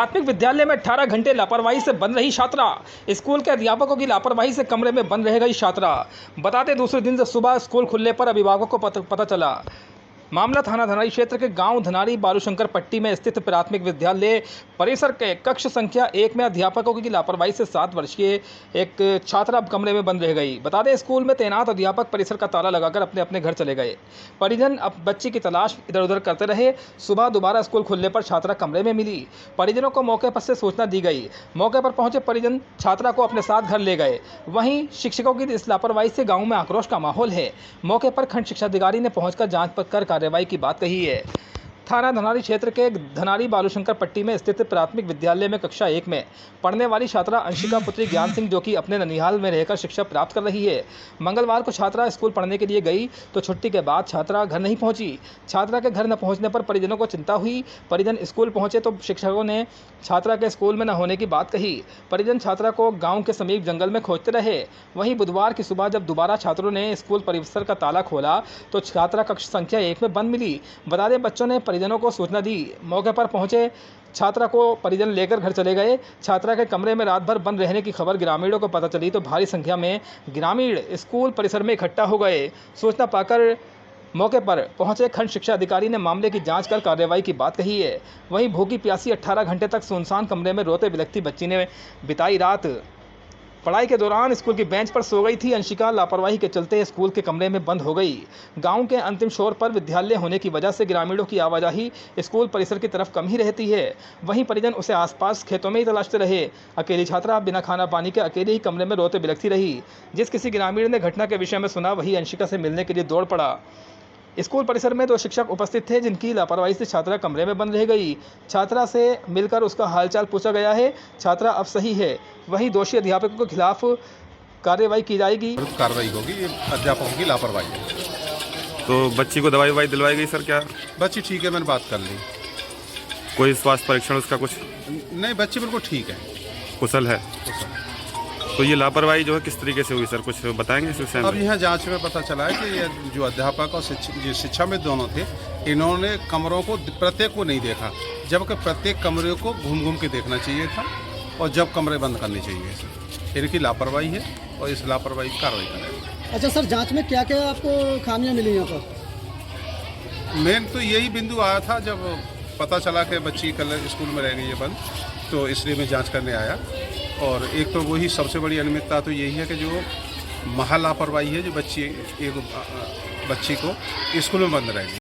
प्राथमिक विद्यालय में 18 घंटे लापरवाही से बंद रही छात्रा। स्कूल के अध्यापकों की लापरवाही से कमरे में बंद रह गई छात्रा। बताते दूसरे दिन से सुबह स्कूल खुलने पर अभिभावकों को पता चला। मामला थाना धनारी क्षेत्र के गांव धनारी बालूशंकर पट्टी में स्थित प्राथमिक विद्यालय परिसर के कक्ष संख्या 1 में अध्यापकों की लापरवाही से 7 वर्षीय एक छात्रा कमरे में बंद रह गई। बता दें, स्कूल में तैनात अध्यापक परिसर का ताला लगाकर अपने अपने घर चले गए। परिजन अब बच्ची की तलाश इधर उधर करते रहे। सुबह दोबारा स्कूल खुलने पर छात्रा कमरे में मिली। परिजनों को मौके पर से सूचना दी गई। मौके पर पहुंचे परिजन छात्रा को अपने साथ घर ले गए। वहीं शिक्षकों की इस लापरवाही से गाँव में आक्रोश का माहौल है। मौके पर खंड शिक्षाधिकारी ने पहुंचकर जांच कर कार्रवाई की बात कही है। थाना धनारी क्षेत्र के धनारी बालूशंकर पट्टी में स्थित प्राथमिक विद्यालय में कक्षा 1 में पढ़ने वाली छात्रा अंशिका पुत्री ज्ञान सिंह, जो कि अपने ननिहाल में रहकर शिक्षा प्राप्त कर रही है, मंगलवार को छात्रा स्कूल पढ़ने के लिए गई तो छुट्टी के बाद छात्रा घर नहीं पहुंची। छात्रा के घर न पहुंचने पर परिजनों को चिंता हुई। परिजन स्कूल पहुंचे तो शिक्षकों ने छात्रा के स्कूल में न होने की बात कही। परिजन छात्रा को गाँव के समीप जंगल में खोजते रहे। वहीं बुधवार की सुबह जब दोबारा छात्रों ने स्कूल परिसर का ताला खोला तो छात्रा कक्ष संख्या 1 में बंद मिली। बता दें, बच्चों ने परिजनों को सूचना दी। मौके पर पहुंचे छात्रा को परिजन लेकर घर चले गए। छात्रा के कमरे में रात भर बंद रहने की खबर ग्रामीणों को पता चली तो भारी संख्या में ग्रामीण स्कूल परिसर में इकट्ठा हो गए। सूचना पाकर मौके पर पहुंचे खंड शिक्षा अधिकारी ने मामले की जांच कर कार्रवाई की बात कही है। वहीं भूखी प्यासी 18 घंटे तक सुनसान कमरे में रोते बिलखती बच्ची ने बिताई रात। पढ़ाई के दौरान स्कूल की बेंच पर सो गई थी अंशिका। लापरवाही के चलते स्कूल के कमरे में बंद हो गई। गांव के अंतिम छोर पर विद्यालय होने की वजह से ग्रामीणों की आवाजाही स्कूल परिसर की तरफ कम ही रहती है। वहीं परिजन उसे आसपास खेतों में ही तलाशते रहे। अकेली छात्रा बिना खाना पानी के अकेले ही कमरे में रोते बिलखती रही। जिस किसी ग्रामीण ने घटना के विषय में सुना, वही अंशिका से मिलने के लिए दौड़ पड़ा। स्कूल परिसर में 2 शिक्षक उपस्थित थे, जिनकी लापरवाही से छात्रा कमरे में बंद रह गई। छात्रा से मिलकर उसका हालचाल पूछा गया है। छात्रा अब सही है। वहीं दोषी अध्यापकों के खिलाफ कार्रवाई की जाएगी। कार्रवाई होगी। ये अध्यापकों की लापरवाही है। तो बच्ची को दवाई दिलवाई गई सर? क्या बच्ची ठीक है, मैंने बात कर ली। कोई स्वास्थ्य परीक्षण उसका कुछ? नहीं, बच्ची बिल्कुल ठीक है, कुशल है। तो ये लापरवाही जो है किस तरीके से हुई सर, कुछ बताएंगे इस विषय में? अब यहाँ जांच में पता चला है कि ये जो अध्यापक और शिक्षा में दोनों थे, इन्होंने कमरों को प्रत्येक को नहीं देखा, जबकि प्रत्येक कमरे को घूम घूम के देखना चाहिए था और जब कमरे बंद करने चाहिए। इनकी लापरवाही है और इस लापरवाही की कार्रवाई करेंगे। अच्छा सर, जांच में क्या क्या आपको खामियां मिली यहाँ पर? मेन तो यही बिंदु आया था जब पता चला कि बच्ची कल स्कूल में रह गई है बंद, तो इसलिए मैं जांच करने आया। और एक तो वही सबसे बड़ी अनियमितता तो यही है कि जो महा लापरवाही है, जो बच्ची को स्कूल में बंद रहेगी।